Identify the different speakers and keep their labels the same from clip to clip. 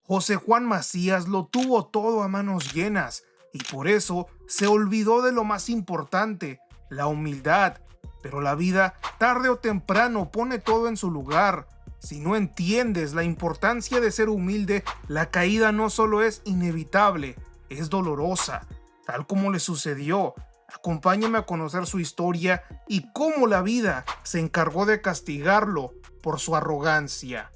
Speaker 1: José Juan Macías lo tuvo todo a manos llenas y por eso se olvidó de lo más importante, la humildad. Pero la vida, tarde o temprano, pone todo en su lugar. Si no entiendes la importancia de ser humilde, la caída no solo es inevitable, es dolorosa, tal como le sucedió. Acompáñame a conocer su historia y cómo la vida se encargó de castigarlo por su arrogancia.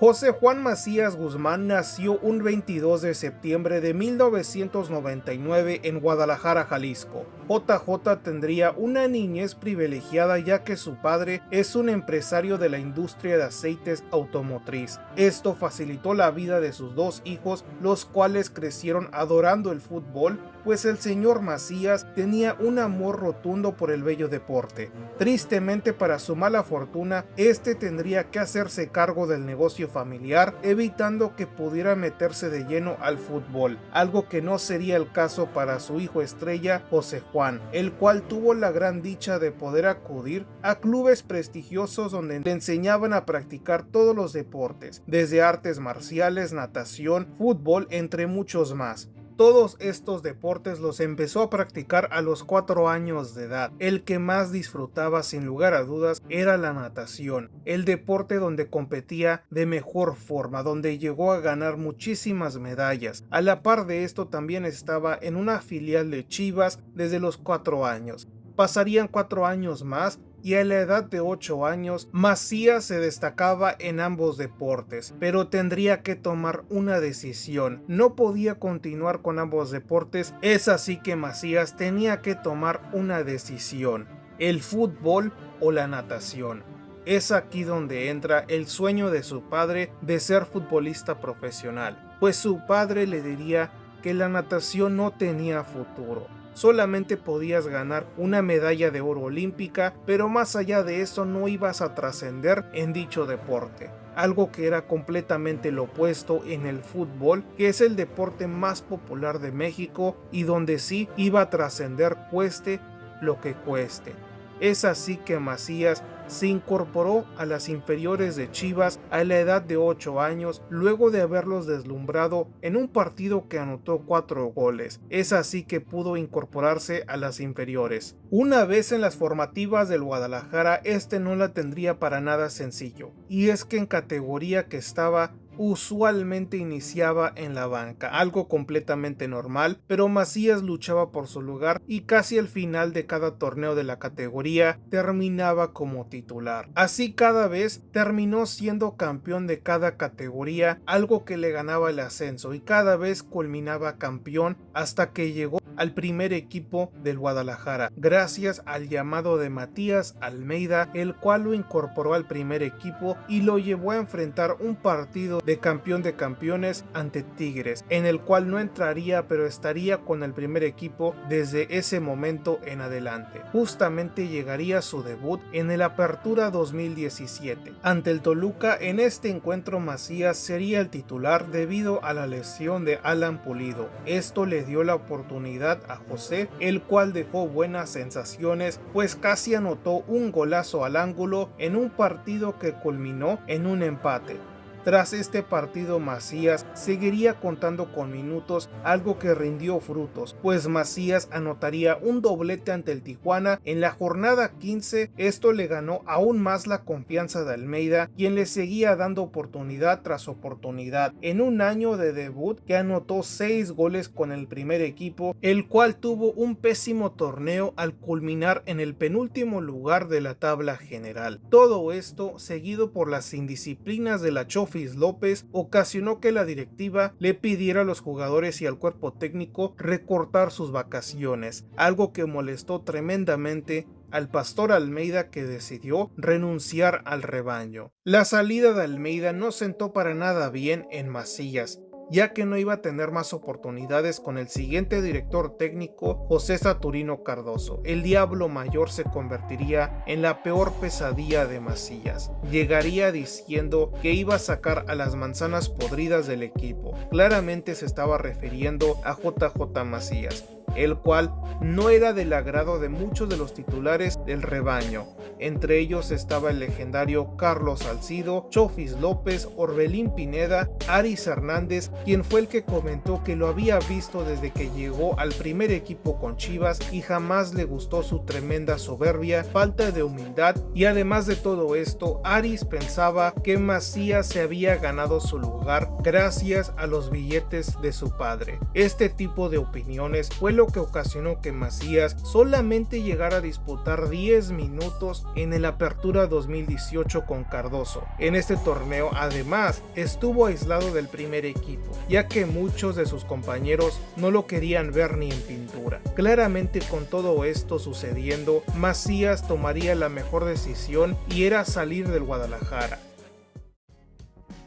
Speaker 1: José Juan Macías Guzmán nació un 22 de septiembre de 1999 en Guadalajara, Jalisco. JJ tendría una niñez privilegiada ya que su padre es un empresario de la industria de aceites automotriz. Esto facilitó la vida de sus dos hijos, los cuales crecieron adorando el fútbol, pues el señor Macías tenía un amor rotundo por el bello deporte. Tristemente para su mala fortuna, este tendría que hacerse cargo del negocio familiar, evitando que pudiera meterse de lleno al fútbol, algo que no sería el caso para su hijo estrella José Juan, el cual tuvo la gran dicha de poder acudir a clubes prestigiosos donde le enseñaban a practicar todos los deportes, desde artes marciales, natación, fútbol, entre muchos más. Todos estos deportes los empezó a practicar a los 4 años de edad. El que más disfrutaba sin lugar a dudas era la natación, el deporte donde competía de mejor forma, donde llegó a ganar muchísimas medallas. A la par de esto también estaba en una filial de Chivas desde los 4 años. Pasarían 4 años más y a la edad de 8 años Macías se destacaba en ambos deportes, pero tendría que tomar una decisión. No podía continuar con ambos deportes, es así que Macías tenía que tomar una decisión: el fútbol o la natación. Es aquí donde entra el sueño de su padre de ser futbolista profesional, pues su padre le diría que la natación no tenía futuro. Solamente podías ganar una medalla de oro olímpica, pero más allá de eso no ibas a trascender en dicho deporte. Algo que era completamente lo opuesto en el fútbol, que es el deporte más popular de México y donde sí iba a trascender cueste lo que cueste. Es así que Macías se incorporó a las inferiores de Chivas a la edad de 8 años, luego de haberlos deslumbrado en un partido que anotó 4 goles. Es así que pudo incorporarse a las inferiores. Una vez en las formativas del Guadalajara, no la tendría para nada sencillo, y es que en categoría que estaba, usualmente iniciaba en la banca, algo completamente normal, pero Macías luchaba por su lugar y casi al final de cada torneo de la categoría terminaba como titular. Así cada vez terminó siendo campeón de cada categoría, algo que le ganaba el ascenso, y cada vez culminaba campeón hasta que llegó al primer equipo del Guadalajara, gracias al llamado de Matías Almeida, el cual lo incorporó al primer equipo y lo llevó a enfrentar un partido de campeón de campeones ante Tigres, en el cual no entraría pero estaría con el primer equipo desde ese momento en adelante. Justamente llegaría su debut en el Apertura 2017 ante el Toluca. En este encuentro Macías sería el titular debido a la lesión de Alan Pulido. Esto le dio la oportunidad a José, el cual dejó buenas sensaciones, pues casi anotó un golazo al ángulo en un partido que culminó en un empate. Tras este partido Macías seguiría contando con minutos, algo que rindió frutos, pues Macías anotaría un doblete ante el Tijuana en la jornada 15. Esto le ganó aún más la confianza de Almeida, quien le seguía dando oportunidad tras oportunidad, en un año de debut que anotó 6 goles con el primer equipo, el cual tuvo un pésimo torneo al culminar en el penúltimo lugar de la tabla general. Todo esto, seguido por las indisciplinas de la Chofis López, ocasionó que la directiva le pidiera a los jugadores y al cuerpo técnico recortar sus vacaciones, algo que molestó tremendamente al pastor Almeida, que decidió renunciar al rebaño. La salida de Almeida no sentó para nada bien en Macías, ya que no iba a tener más oportunidades con el siguiente director técnico, José Saturnino Cardoso. El Diablo Mayor se convertiría en la peor pesadilla de Macías. Llegaría diciendo que iba a sacar a las manzanas podridas del equipo. Claramente se estaba refiriendo a JJ Macías. el cual no era del agrado de muchos de los titulares del rebaño. Entre ellos estaba el legendario Carlos Salcido, Chofis López, Orbelín Pineda, Aris Hernández, quien fue el que comentó que lo había visto desde que llegó al primer equipo con Chivas y jamás le gustó su tremenda soberbia, falta de humildad, y además de todo esto, Aris pensaba que Macías se había ganado su lugar gracias a los billetes de su padre. Este tipo de opiniones fue lo que ocasionó que Macías solamente llegara a disputar 10 minutos en el Apertura 2018 con Cardoso. En este torneo además estuvo aislado del primer equipo, ya que muchos de sus compañeros no lo querían ver ni en pintura. Claramente, con todo esto sucediendo, Macías tomaría la mejor decisión y era salir del Guadalajara.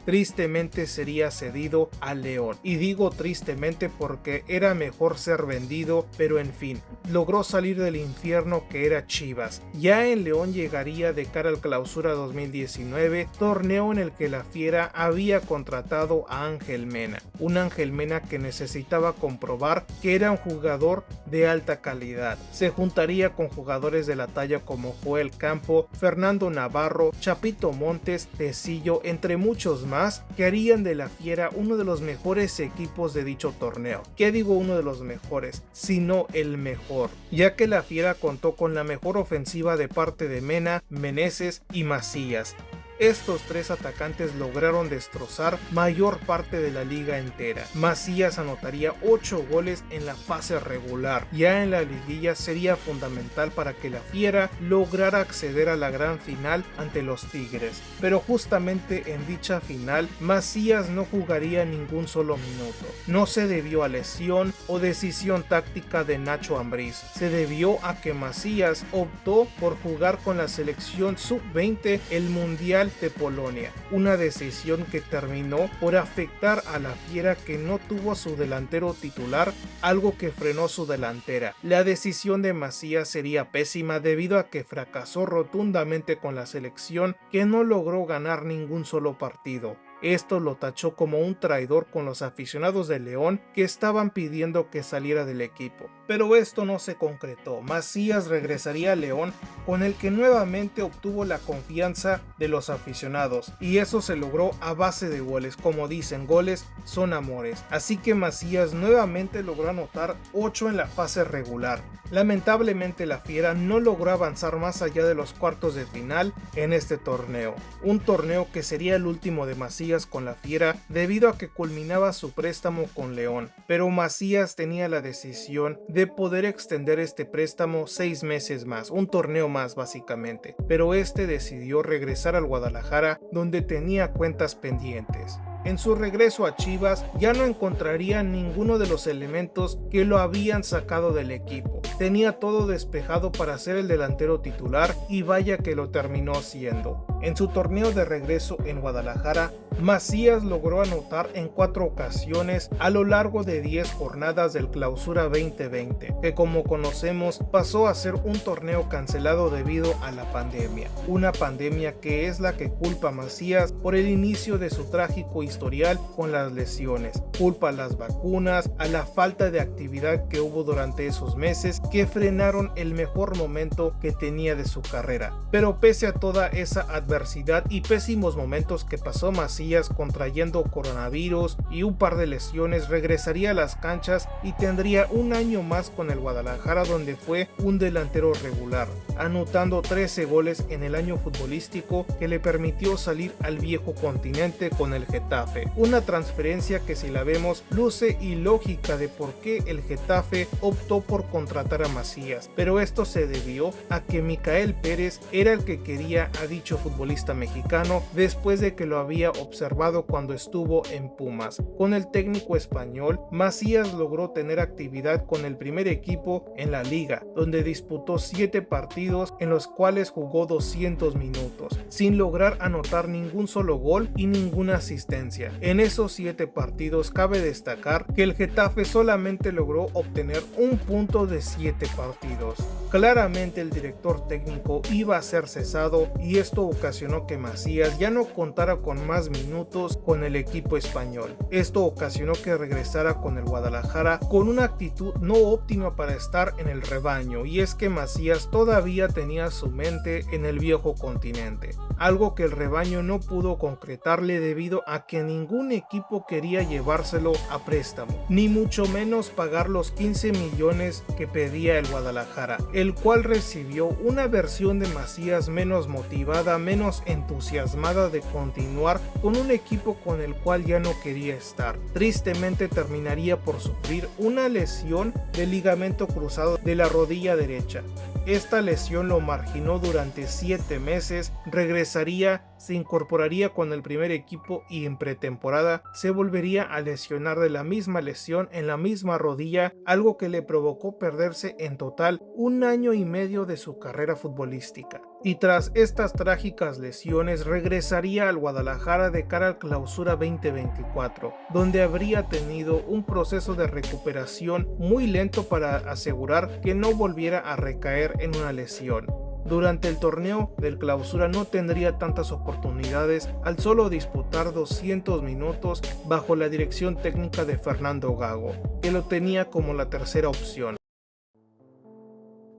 Speaker 1: Tristemente sería cedido a León, y digo tristemente porque era mejor ser vendido, pero en fin, logró salir del infierno que era Chivas. Ya en León llegaría de cara al Clausura 2019, torneo en el que la Fiera había contratado a Ángel Mena, un Ángel Mena que necesitaba comprobar que era un jugador de alta calidad. Se juntaría con jugadores de la talla como Joel Campo, Fernando Navarro, Chapito Montes, Tecillo, entre muchos más, que harían de la Fiera uno de los mejores equipos de dicho torneo. ¿Qué digo uno de los mejores? Sino el mejor, ya que la Fiera contó con la mejor ofensiva de parte de Mena, Meneses y Macías. Estos tres atacantes lograron destrozar mayor parte de la liga entera. Macías anotaría 8 goles en la fase regular. Ya en la liguilla sería fundamental para que la Fiera lograra acceder a la gran final ante los Tigres. Pero justamente en dicha final, Macías no jugaría ningún solo minuto. No se debió a lesión o decisión táctica de Nacho Ambriz. Se debió a que Macías optó por jugar con la selección sub-20 el Mundial de Polonia, una decisión que terminó por afectar a la Fiera, que no tuvo a su delantero titular, algo que frenó su delantera. La decisión de Macías sería pésima debido a que fracasó rotundamente con la selección, que no logró ganar ningún solo partido. Esto lo tachó como un traidor con los aficionados de León, que estaban pidiendo que saliera del equipo. Pero esto no se concretó. Macías regresaría a León, con el que nuevamente obtuvo la confianza de los aficionados, y eso se logró a base de goles. Como dicen, goles son amores. Así que Macías nuevamente logró anotar 8 en la fase regular. Lamentablemente la Fiera no logró avanzar más allá de los cuartos de final en este torneo, un torneo que sería el último de Macías con la Fiera debido a que culminaba su préstamo con León, pero Macías tenía la decisión de poder extender este préstamo 6 meses más, un torneo más básicamente, pero este decidió regresar al Guadalajara, donde tenía cuentas pendientes. En su regreso a Chivas ya no encontraría ninguno de los elementos que lo habían sacado del equipo. Tenía todo despejado para ser el delantero titular, y vaya que lo terminó siendo. En su torneo de regreso en Guadalajara, Macías logró anotar en 4 ocasiones a lo largo de 10 jornadas del Clausura 2020, que como conocemos pasó a ser un torneo cancelado debido a la pandemia. Una pandemia que es la que culpa a Macías por el inicio de su trágico historial con las lesiones. Culpa a las vacunas, a la falta de actividad que hubo durante esos meses, que frenaron el mejor momento que tenía de su carrera. Pero pese a toda esa adversidad y pésimos momentos que pasó Macías contrayendo coronavirus y un par de lesiones, regresaría a las canchas y tendría un año más con el Guadalajara, donde fue un delantero regular, anotando 13 goles en el año futbolístico que le permitió salir al viejo continente con el Getafe. Una transferencia que, si la vemos, luce ilógica de por qué el Getafe optó por contratar a Macías, pero esto se debió a que Micael Pérez era el que quería a dicho futbolista mexicano después de que lo había observado cuando estuvo en Pumas. Con el técnico español, Macías logró tener actividad con el primer equipo en la liga, donde disputó 7 partidos en los cuales jugó 200 minutos, sin lograr anotar ningún solo gol y ninguna asistencia. competencia. En esos 7 partidos cabe destacar que el Getafe solamente logró obtener un punto de 7 partidos. Claramente el director técnico iba a ser cesado y esto ocasionó que Macías ya no contara con más minutos con el equipo español. Esto ocasionó que regresara con el Guadalajara con una actitud no óptima para estar en el rebaño, y es que Macías todavía tenía su mente en el viejo continente, algo que el rebaño no pudo concretarle debido a que ningún equipo quería llevárselo a préstamo, ni mucho menos pagar los 15 millones que pedía el Guadalajara, el cual recibió una versión de Macías menos motivada, menos entusiasmada de continuar con un equipo con el cual ya no quería estar. Tristemente terminaría por sufrir una lesión del ligamento cruzado de la rodilla derecha. Esta lesión lo marginó durante 7 meses, regresaría, se incorporaría con el primer equipo y en pretemporada se volvería a lesionar de la misma lesión en la misma rodilla, algo que le provocó perderse en total 1 año y medio de su carrera futbolística. Y tras estas trágicas lesiones regresaría al Guadalajara de cara al Clausura 2024, donde habría tenido un proceso de recuperación muy lento para asegurar que no volviera a recaer en una lesión. Durante el torneo del Clausura no tendría tantas oportunidades al solo disputar 200 minutos bajo la dirección técnica de Fernando Gago, que lo tenía como la tercera opción.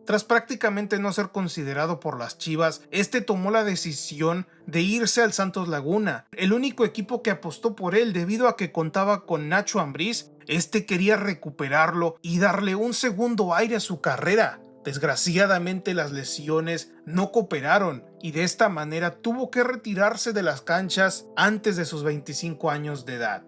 Speaker 1: Tras prácticamente no ser considerado por las Chivas, este tomó la decisión de irse al Santos Laguna, el único equipo que apostó por él debido a que contaba con Nacho Ambriz. Este quería recuperarlo y darle un segundo aire a su carrera. Desgraciadamente las lesiones no cooperaron y de esta manera tuvo que retirarse de las canchas antes de sus 25 años de edad.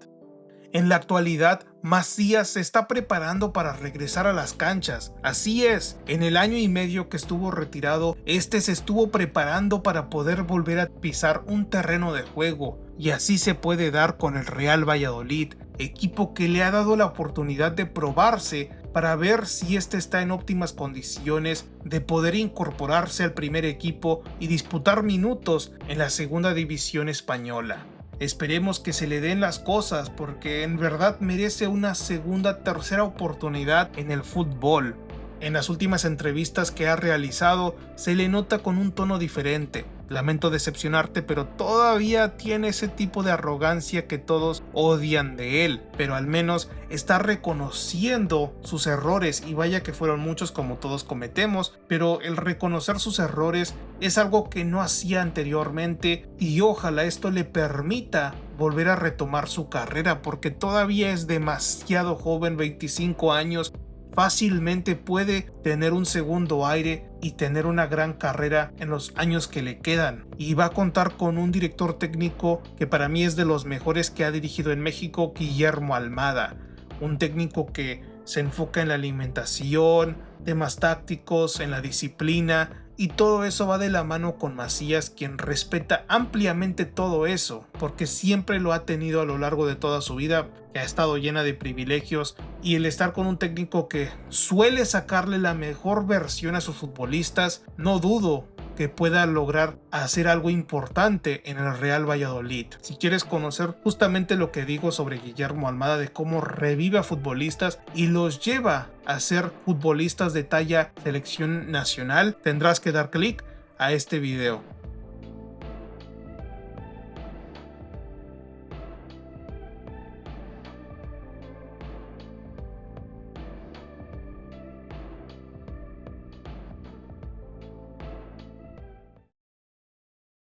Speaker 1: En la actualidad, Macías se está preparando para regresar a las canchas. Así es, en el año y medio que estuvo retirado, se estuvo preparando para poder volver a pisar un terreno de juego. Y así se puede dar con el Real Valladolid, equipo que le ha dado la oportunidad de probarse para ver si está en óptimas condiciones de poder incorporarse al primer equipo y disputar minutos en la segunda división española. Esperemos que se le den las cosas porque en verdad merece una segunda, tercera oportunidad en el fútbol. En las últimas entrevistas que ha realizado se le nota con un tono diferente. Lamento decepcionarte, pero todavía tiene ese tipo de arrogancia que todos odian de él, pero al menos está reconociendo sus errores, y vaya que fueron muchos como todos cometemos, pero el reconocer sus errores es algo que no hacía anteriormente y ojalá esto le permita volver a retomar su carrera porque todavía es demasiado joven, 25 años. Fácilmente puede tener un segundo aire y tener una gran carrera en los años que le quedan, y va a contar con un director técnico que para mí es de los mejores que ha dirigido en México, Guillermo Almada, un técnico que se enfoca en la alimentación, temas tácticos, en la disciplina, y todo eso va de la mano con Macías, quien respeta ampliamente todo eso, porque siempre lo ha tenido a lo largo de toda su vida, que ha estado llena de privilegios, y el estar con un técnico que suele sacarle la mejor versión a sus futbolistas, no dudo que pueda lograr hacer algo importante en el Real Valladolid. Si quieres conocer justamente lo que digo sobre Guillermo Almada, de cómo revive a futbolistas y los lleva a ser futbolistas de talla selección nacional, tendrás que dar clic a este video.